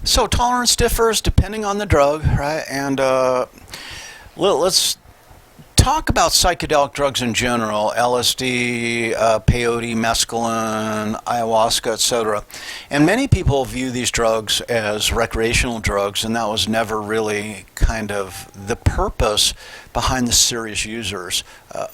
So tolerance differs depending on the drug, right? And let's talk about psychedelic drugs in general: LSD, peyote, mescaline, ayahuasca, etc. And many people view these drugs as recreational drugs, and that was never really kind of the purpose behind the serious users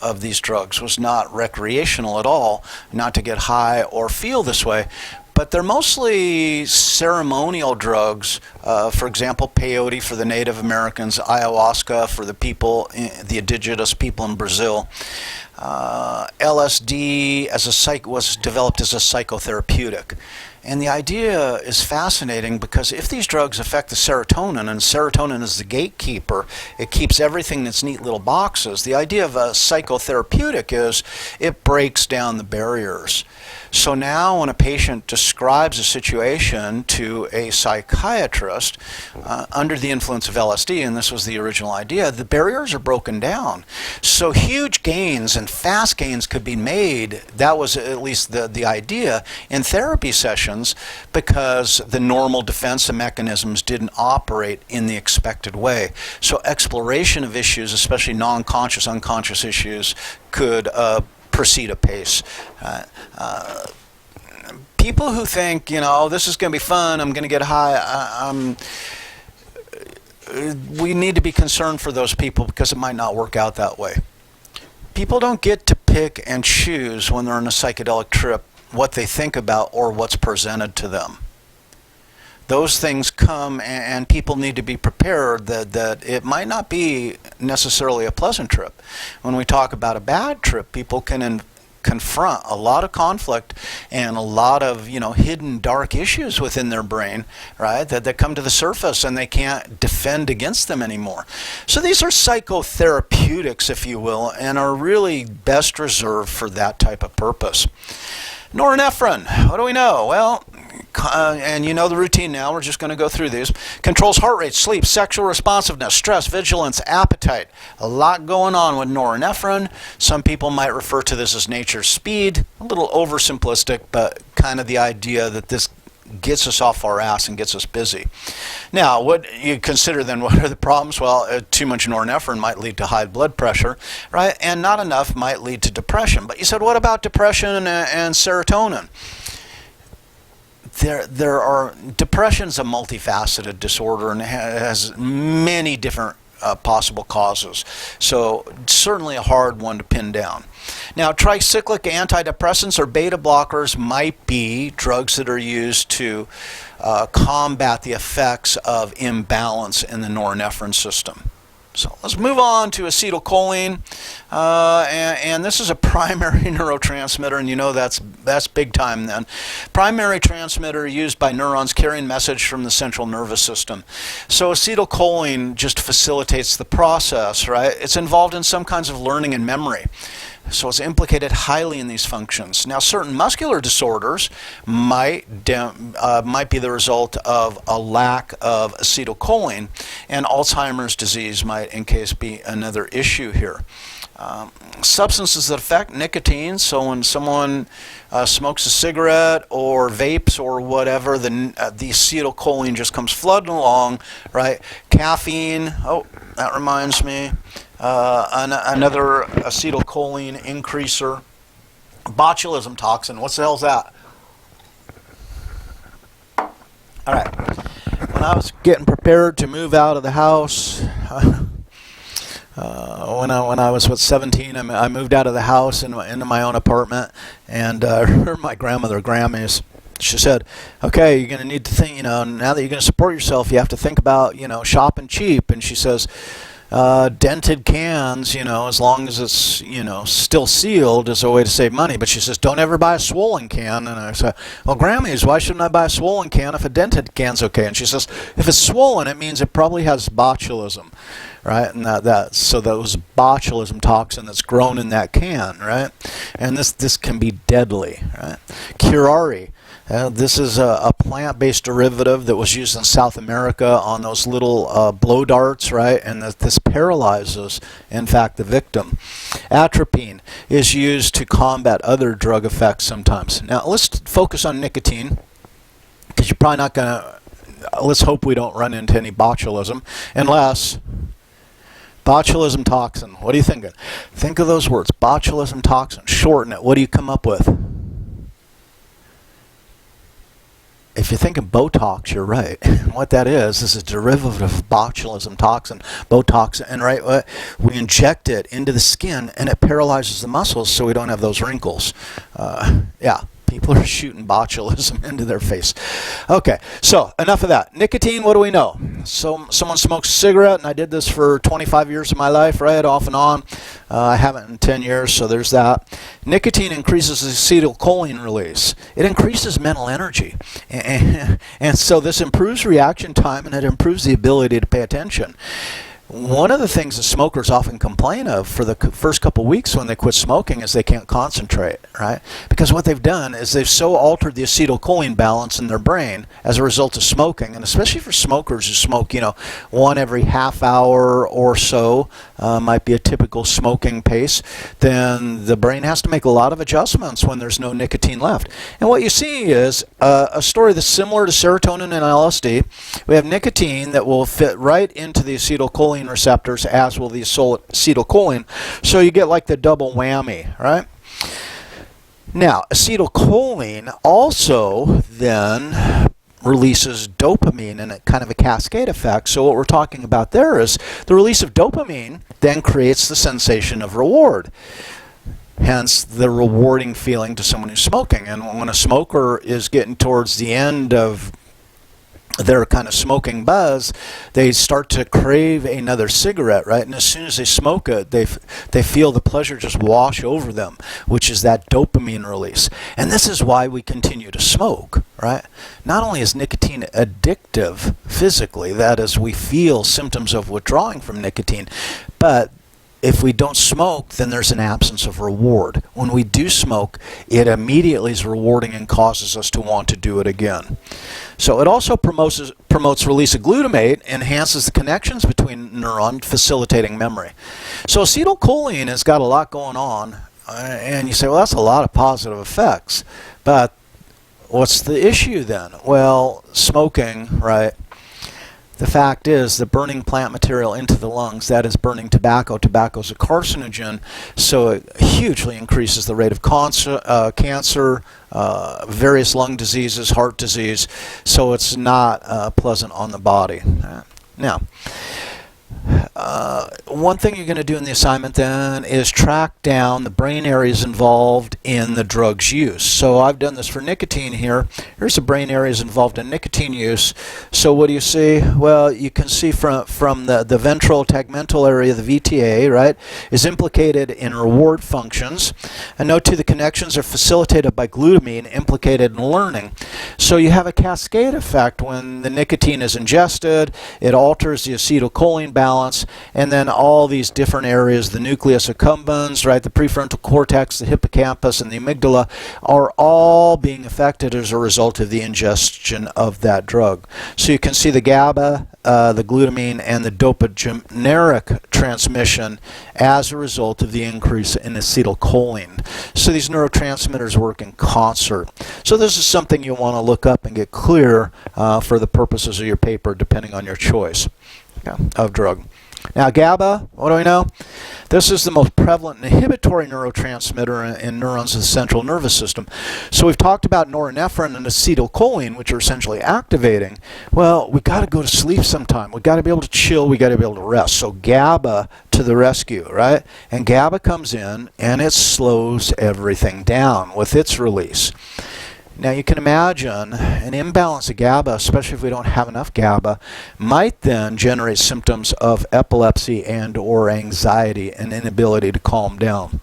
of these drugs. Was not recreational at all, not to get high or feel this way. But they're mostly ceremonial drugs. For example, peyote for the Native Americans, ayahuasca for the people, the indigenous people in Brazil. LSD was developed as a psychotherapeutic. And the idea is fascinating because if these drugs affect the serotonin, and serotonin is the gatekeeper, it keeps everything in its neat little boxes. The idea of a psychotherapeutic is it breaks down the barriers. So now when a patient describes a situation to a psychiatrist under the influence of LSD, and this was the original idea, the barriers are broken down. So huge gains and fast gains could be made, that was at least the idea, in therapy sessions because the normal defense mechanisms didn't operate in the expected way. So exploration of issues, especially non-conscious, unconscious issues, could proceed apace. People who think, this is going to be fun, I'm going to get high, we need to be concerned for those people because it might not work out that way. People don't get to pick and choose when they're on a psychedelic trip what they think about or what's presented to them. Those things come, and people need to be prepared that it might not be necessarily a pleasant trip. When we talk about a bad trip, people can confront a lot of conflict and a lot of hidden dark issues within their brain, right, that come to the surface and they can't defend against them anymore. So these are psychotherapeutics, if you will, and are really best reserved for that type of purpose. Norephrine, what do we know? Well, and you know the routine now, we're just going to go through these. Controls heart rate, sleep, sexual responsiveness, stress, vigilance, appetite. A lot going on with norephrine. Some people might refer to this as nature's speed. A little oversimplistic, but kind of the idea that this gets us off our ass and gets us busy. Now, what you consider then, what are the problems? Well, too much norephrine might lead to high blood pressure, right? And not enough might lead to depression. But you said, what about depression and serotonin? Depression is a multifaceted disorder and has many different possible causes. So certainly a hard one to pin down. Now, tricyclic antidepressants or beta blockers might be drugs that are used to combat the effects of imbalance in the norepinephrine system. So let's move on to acetylcholine, and this is a primary neurotransmitter, and you know that's big time then. Primary transmitter used by neurons carrying message from the central nervous system. So acetylcholine just facilitates the process, right? It's involved in some kinds of learning and memory. So it's implicated highly in these functions. Now, certain muscular disorders might be the result of a lack of acetylcholine, and Alzheimer's disease might, in case, be another issue here. Substances that affect nicotine, so when someone smokes a cigarette or vapes or whatever, the acetylcholine just comes flooding along, right? Caffeine, oh, that reminds me. Another acetylcholine increaser. Botulism toxin, what the hell's that? All right, when I was getting prepared to move out of the house, when I was 17, I moved out of the house into my own apartment, and I heard my grandmother, Grammys. She said, okay, you're going to need to think, now that you're going to support yourself, you have to think about, shopping cheap. And she says, dented cans, as long as it's, still sealed is a way to save money. But she says, don't ever buy a swollen can. And I said, well, Grammys, why shouldn't I buy a swollen can if a dented can's okay? And she says, if it's swollen, it means it probably has botulism, right? And so those botulism toxin that's grown in that can, right? And this can be deadly, right? Curare. This is a plant-based derivative that was used in South America on those little blow darts, right? And this paralyzes, in fact, the victim. Atropine is used to combat other drug effects sometimes. Now, let's focus on nicotine, because you're probably not going to let's hope we don't run into any botulism, unless botulism toxin. What do you think? Think of those words, botulism toxin. Shorten it. What do you come up with? If you think of Botox, you're right. What that is a derivative of botulism toxin, Botox, and right, we inject it into the skin, and it paralyzes the muscles, so we don't have those wrinkles. Yeah, people are shooting botulism into their face. Okay, so enough of that. Nicotine, what do we know? So someone smokes a cigarette, and I did this for 25 years of my life, right, off and on. I haven't in 10 years, so there's that. Nicotine increases the acetylcholine release. It increases mental energy. And so this improves reaction time, and it improves the ability to pay attention. One of the things that smokers often complain of for the first couple weeks when they quit smoking is they can't concentrate, right? Because what they've done is they've so altered the acetylcholine balance in their brain as a result of smoking, and especially for smokers who smoke, one every half hour or so, might be a typical smoking pace, then the brain has to make a lot of adjustments when there's no nicotine left. And what you see is a story that's similar to serotonin and LSD. We have nicotine that will fit right into the acetylcholine receptors, as will the acetylcholine, so you get like the double whammy, right? Now, acetylcholine also then releases dopamine in a kind of a cascade effect. So what we're talking about there is the release of dopamine then creates the sensation of reward. Hence the rewarding feeling to someone who's smoking. And when a smoker is getting towards the end of their kind of smoking buzz, they start to crave another cigarette, right? And as soon as they smoke it, they feel the pleasure just wash over them, which is that dopamine release. And this is why we continue to smoke, right? Not only is nicotine addictive physically, that is, we feel symptoms of withdrawing from nicotine, but if we don't smoke, then there's an absence of reward. When we do smoke, it immediately is rewarding and causes us to want to do it again. So it also promotes release of glutamate, enhances the connections between neurons, facilitating memory. So acetylcholine has got a lot going on, and you say, well, that's a lot of positive effects. But what's the issue then? Well, smoking, right? The fact is that burning plant material into the lungs, that is burning tobacco. Tobacco is a carcinogen, so it hugely increases the rate of cancer, various lung diseases, heart disease, so it's not pleasant on the body. Now, one thing you're going to do in the assignment then is track down the brain areas involved in the drug's use. So I've done this for nicotine here. Here's the brain areas involved in nicotine use. So what do you see? Well, you can see from the ventral tegmental area, the VTA, right, is implicated in reward functions. And note too, the connections are facilitated by glutamine, implicated in learning. So you have a cascade effect when the nicotine is ingested. It alters the acetylcholine balance, and then all these different areas, the nucleus accumbens, right, the prefrontal cortex, the hippocampus, and the amygdala, are all being affected as a result of the ingestion of that drug. So you can see the GABA, the glutamine, and the dopaminergic transmission as a result of the increase in acetylcholine. So these neurotransmitters work in concert. So this is something you want to look up and get clear for the purposes of your paper, depending on your choice of drug. Now GABA, what do we know? This is the most prevalent inhibitory neurotransmitter in neurons of the central nervous system. So we've talked about norephrine and acetylcholine, which are essentially activating. Well, we've got to go to sleep sometime. We've got to be able to chill. We've got to be able to rest. So GABA to the rescue, right? And GABA comes in and it slows everything down with its release. Now you can imagine an imbalance of GABA, especially if we don't have enough GABA, might then generate symptoms of epilepsy and or anxiety and inability to calm down.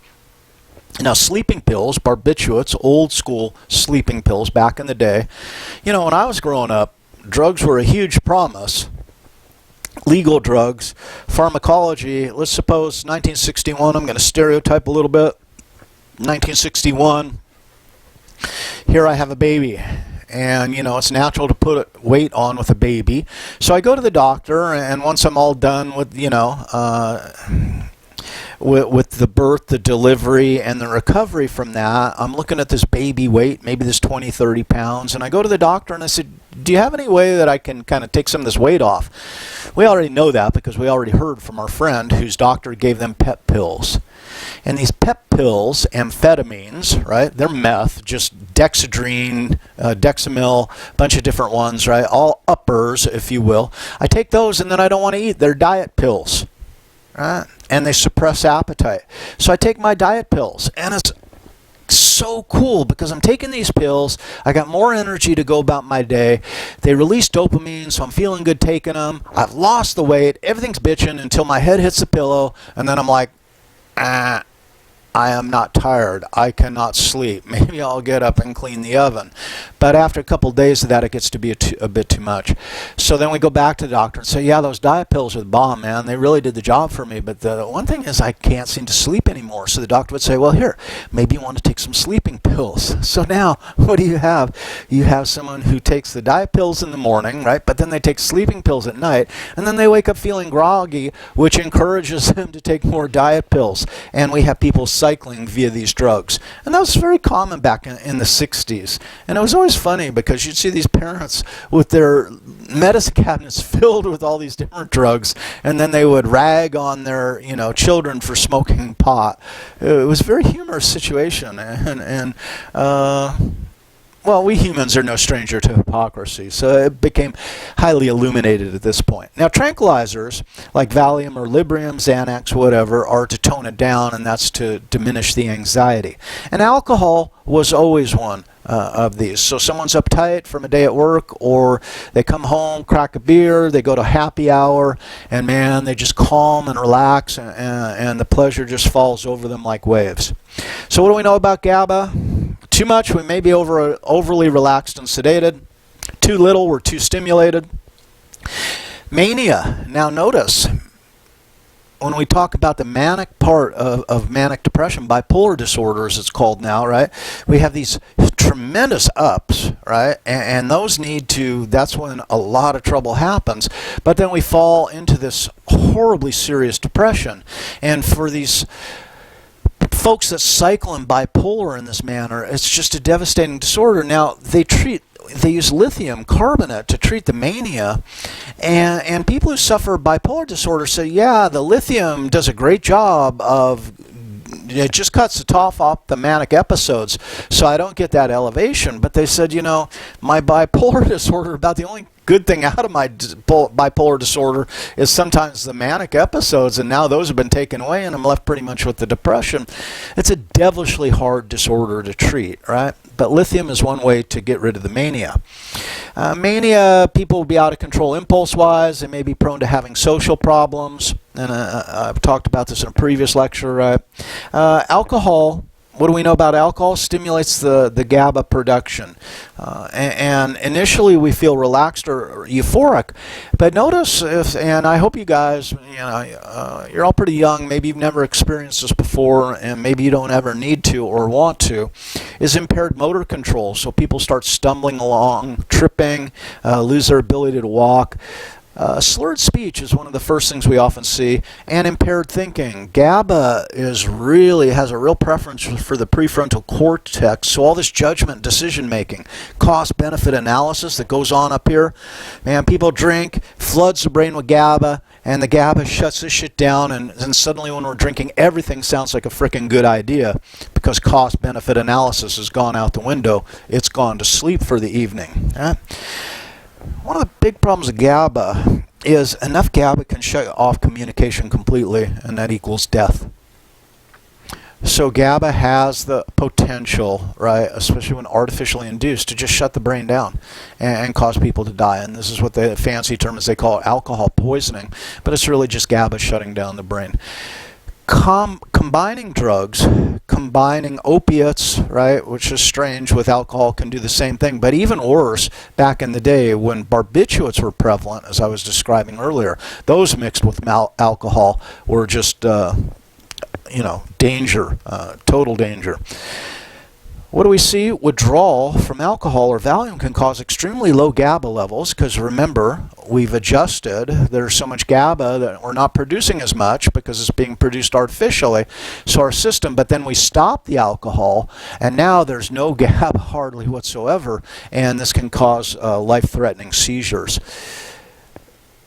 Now sleeping pills, barbiturates, old school sleeping pills back in the day, when I was growing up, drugs were a huge promise. Legal drugs, pharmacology, let's suppose 1961, I'm going to stereotype a little bit, 1961, here I have a baby, and it's natural to put weight on with a baby. So I go to the doctor, and once I'm all done with with the birth, the delivery, and the recovery from that, I'm looking at this baby weight, maybe this 20, 30 pounds, and I go to the doctor and I said, do you have any way that I can kind of take some of this weight off? We already know that because we already heard from our friend whose doctor gave them pep pills. And these pep pills, amphetamines, right? They're meth, just dexedrine, Dexamyl, a bunch of different ones, right? All uppers, if you will. I take those and then I don't want to eat. They're diet pills, right? And they suppress appetite. So I take my diet pills, and it's so cool because I'm taking these pills. I got more energy to go about my day. They release dopamine, so I'm feeling good taking them. I've lost the weight. Everything's bitching until my head hits the pillow, and then I'm like, I am not tired. I cannot sleep. Maybe I'll get up and clean the oven. But after a couple of days of that, it gets to be a bit too much. So then we go back to the doctor and say, yeah, those diet pills are the bomb, man. They really did the job for me. But the one thing is I can't seem to sleep anymore. So the doctor would say, well, here, maybe you want to take some sleeping pills. So now what do you have? You have someone who takes the diet pills in the morning, right? But then they take sleeping pills at night. And then they wake up feeling groggy, which encourages them to take more diet pills. And we have people cycling via these drugs. And that was very common back in the 60s. And it was always funny because you'd see these parents with their medicine cabinets filled with all these different drugs, and then they would rag on their children for smoking pot. It was a very humorous situation. Well, we humans are no stranger to hypocrisy, so it became highly illuminated at this point. Now, tranquilizers like Valium or Librium, Xanax, whatever, are to tone it down, and that's to diminish the anxiety. And alcohol was always one of these. So someone's uptight from a day at work, or they come home, crack a beer, they go to happy hour, and man, they just calm and relax, and the pleasure just falls over them like waves. So what do we know about GABA? Too much, we may be overly relaxed and sedated. Too little, we're too stimulated. Mania. Now notice, when we talk about the manic part of manic depression, bipolar disorder as it's called now, right? We have these tremendous ups, right? And those that's when a lot of trouble happens. But then we fall into this horribly serious depression. And for these folks that cycle in bipolar in this manner, it's just a devastating disorder. Now, they use lithium carbonate to treat the mania, and people who suffer bipolar disorder say, yeah, the lithium does a great job of, it just cuts the top off the manic episodes, so I don't get that elevation. But they said, my bipolar disorder, about the only good thing out of my bipolar disorder is sometimes the manic episodes, and now those have been taken away, and I'm left pretty much with the depression. It's a devilishly hard disorder to treat, right? But lithium is one way to get rid of the mania. Mania, people will be out of control impulse-wise. They may be prone to having social problems, and I've talked about this in a previous lecture, right? Alcohol. What do we know about alcohol? Stimulates the GABA production. And initially we feel relaxed or euphoric. But notice, and I hope you guys, you're all pretty young, maybe you've never experienced this before, and maybe you don't ever need to or want to, is impaired motor control. So people start stumbling along, tripping, lose their ability to walk. Slurred speech is one of the first things we often see, and impaired thinking. GABA has a real preference for the prefrontal cortex, so all this judgment, decision making, cost-benefit analysis that goes on up here. Man, people drink, floods the brain with GABA, and the GABA shuts this shit down, and then suddenly when we're drinking, everything sounds like a freaking good idea because cost-benefit analysis has gone out the window. It's gone to sleep for the evening. One of the big problems with GABA is enough GABA can shut off communication completely, and that equals death. So GABA has the potential, right, especially when artificially induced, to just shut the brain down and cause people to die. And this is what the fancy term is, they call it alcohol poisoning, but it's really just GABA shutting down the brain. Combining drugs, combining opiates, right, which is strange, with alcohol can do the same thing. But even worse, back in the day when barbiturates were prevalent, as I was describing earlier, those mixed with alcohol were just, danger, total danger. What do we see? Withdrawal from alcohol or Valium can cause extremely low GABA levels, because remember, we've adjusted. There's so much GABA that we're not producing as much because it's being produced artificially, so our system, but then we stop the alcohol, and now there's no GABA hardly whatsoever, and this can cause life-threatening seizures.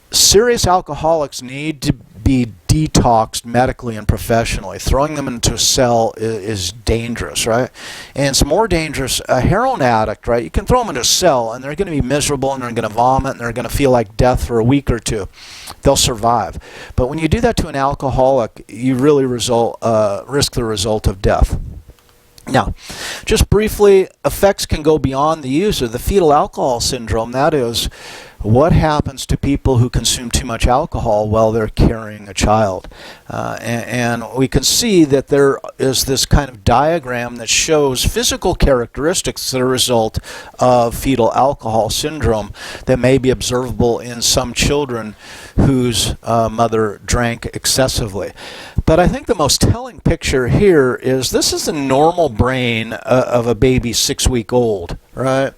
Serious alcoholics need to be detoxed medically and professionally. Throwing them into a cell is dangerous, right? And it's more dangerous. A heroin addict, right? You can throw them into a cell and they're going to be miserable and they're going to vomit and they're going to feel like death for a week or two. They'll survive. But when you do that to an alcoholic, you really risk the result of death. Now, just briefly, effects can go beyond the user. The fetal alcohol syndrome, that is, what happens to people who consume too much alcohol while they're carrying a child? And we can see that there is this kind of diagram that shows physical characteristics that are a result of fetal alcohol syndrome that may be observable in some children whose mother drank excessively. But I think the most telling picture here is this is the normal brain of a baby 6-week-old, right?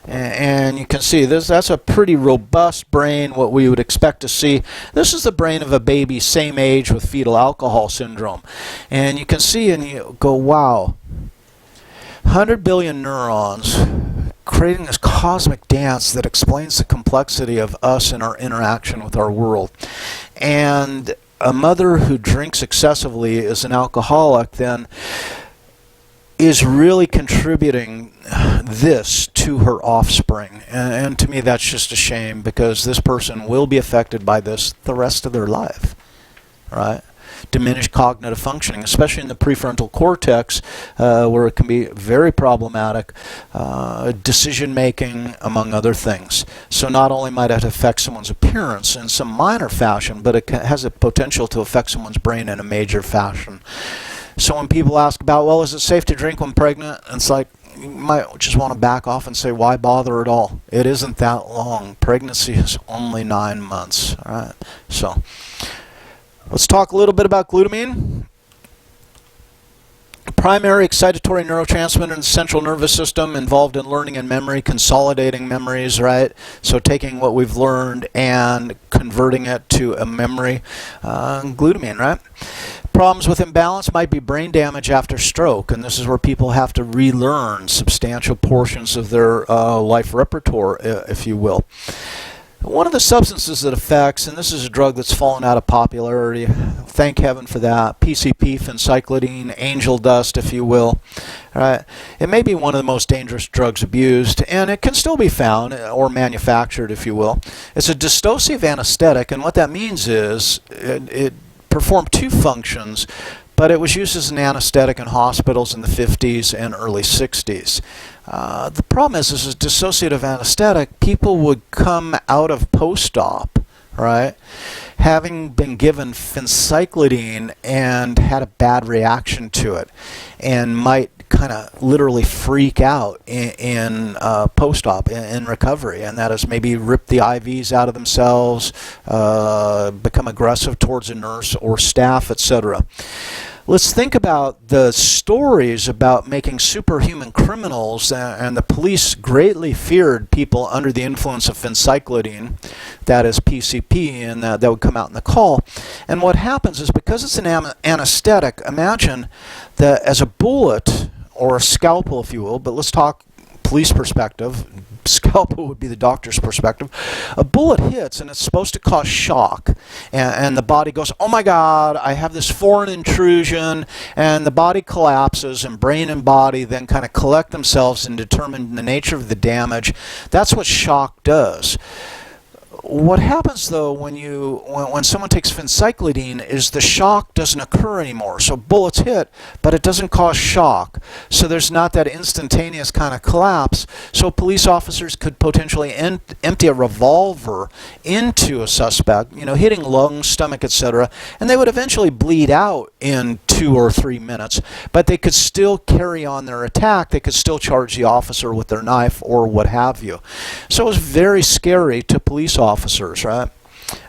And you can see that's a pretty robust brain, what we would expect to see. This is the brain of a baby same age with fetal alcohol syndrome. And you can see and you go, wow, 100 billion neurons creating this cosmic dance that explains the complexity of us and our interaction with our world. And a mother who drinks excessively is an alcoholic, then is really contributing this to her offspring. And to me, that's just a shame, because this person will be affected by this the rest of their life, right? Diminished cognitive functioning, especially in the prefrontal cortex, where it can be very problematic, decision making, among other things. So not only might it affect someone's appearance in some minor fashion, but it has a potential to affect someone's brain in a major fashion. So when people ask about, well, is it safe to drink when pregnant? It's like, you might just want to back off and say, why bother at all? It isn't that long. Pregnancy is only 9 months. All right. So let's talk a little bit about glutamine. Primary excitatory neurotransmitter in the central nervous system, involved in learning and memory, consolidating memories, right? So taking what we've learned and converting it to a memory. Glutamine, right? Problems with imbalance might be brain damage after stroke, and this is where people have to relearn substantial portions of their life repertoire, if you will. One of the substances that affects, and this is a drug that's fallen out of popularity, thank heaven for that, PCP, Phencyclidine, angel dust, if you will. All right. It may be one of the most dangerous drugs abused, and it can still be found or manufactured, if you will. It's a dissociative anesthetic, and what that means is it performed two functions, but it was used as an anesthetic in hospitals in the 50s and early 60s. The problem is, as a dissociative anesthetic, people would come out of post-op, right, having been given Phencyclidine and had a bad reaction to it, and might kind of literally freak out in post-op, in recovery, and that is maybe rip the IVs out of themselves, become aggressive towards a nurse or staff, etc. Let's think about the stories about making superhuman criminals, and the police greatly feared people under the influence of Phencyclidine, that is PCP, and that would come out in the call. And what happens is, because it's an anesthetic, imagine that as a bullet, or a scalpel, if you will, but let's talk police perspective. Scalpel would be the doctor's perspective. A bullet hits and it's supposed to cause shock, and the body goes, oh my God, I have this foreign intrusion, and the body collapses, and brain and body then kind of collect themselves and determine the nature of the damage. That's what shock does. What happens though when someone takes Phencyclidine is the shock doesn't occur anymore. So bullets hit, but it doesn't cause shock. So there's not that instantaneous kind of collapse. So police officers could potentially empty a revolver into a suspect, hitting lungs, stomach, etc., and they would eventually bleed out in 2 or 3 minutes, but they could still carry on their attack. They could still charge the officer with their knife or what have you. So it was very scary to police officers, right?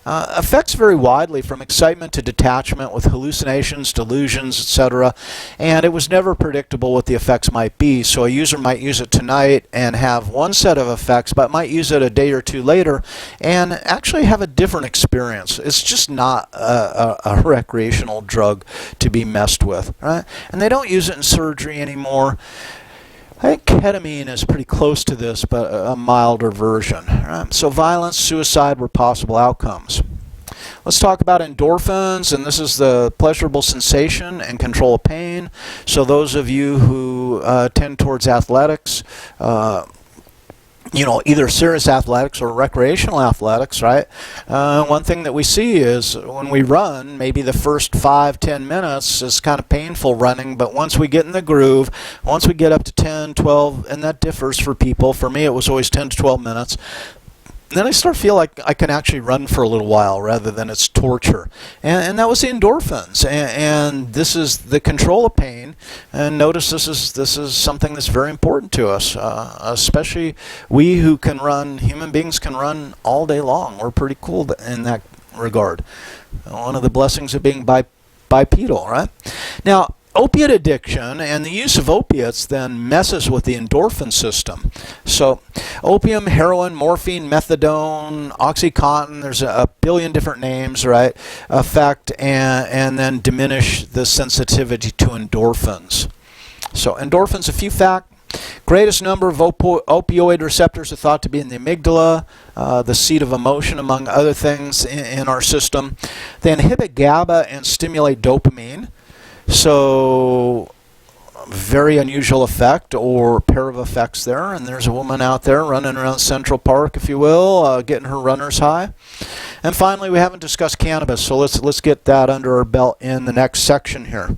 affects vary widely from excitement to detachment with hallucinations, delusions, etc. And it was never predictable what the effects might be. So a user might use it tonight and have one set of effects, but might use it a day or two later and actually have a different experience. It's just not a recreational drug to be messed with, right? And they don't use it in surgery anymore. I think ketamine is pretty close to this, but a milder version. Right? So violence, suicide were possible outcomes. Let's talk about endorphins, and this is the pleasurable sensation and control of pain. So those of you who tend towards athletics, either serious athletics or recreational athletics, right? One thing that we see is when we run, maybe the first 5-10 minutes is kind of painful running, but once we get in the groove, once we get up to 10, 12, and that differs for people. For me, it was always 10 to 12 minutes. Then I start to feel like I can actually run for a little while rather than it's torture. And that was the endorphins. And this is the control of pain. And notice this is something that's very important to us, especially we who can run, human beings can run all day long. We're pretty cool in that regard. One of the blessings of being bipedal, right? Now, opiate addiction and the use of opiates then messes with the endorphin system. So opium, heroin, morphine, methadone, OxyContin, there's a billion different names, right, affect and then diminish the sensitivity to endorphins. So endorphins, a few facts. Greatest number of opioid receptors are thought to be in the amygdala, the seat of emotion, among other things in our system. They inhibit GABA and stimulate dopamine. So, very unusual effect or pair of effects there. And there's a woman out there running around Central Park, if you will, getting her runner's high. And finally, we haven't discussed cannabis, so let's get that under our belt in the next section here.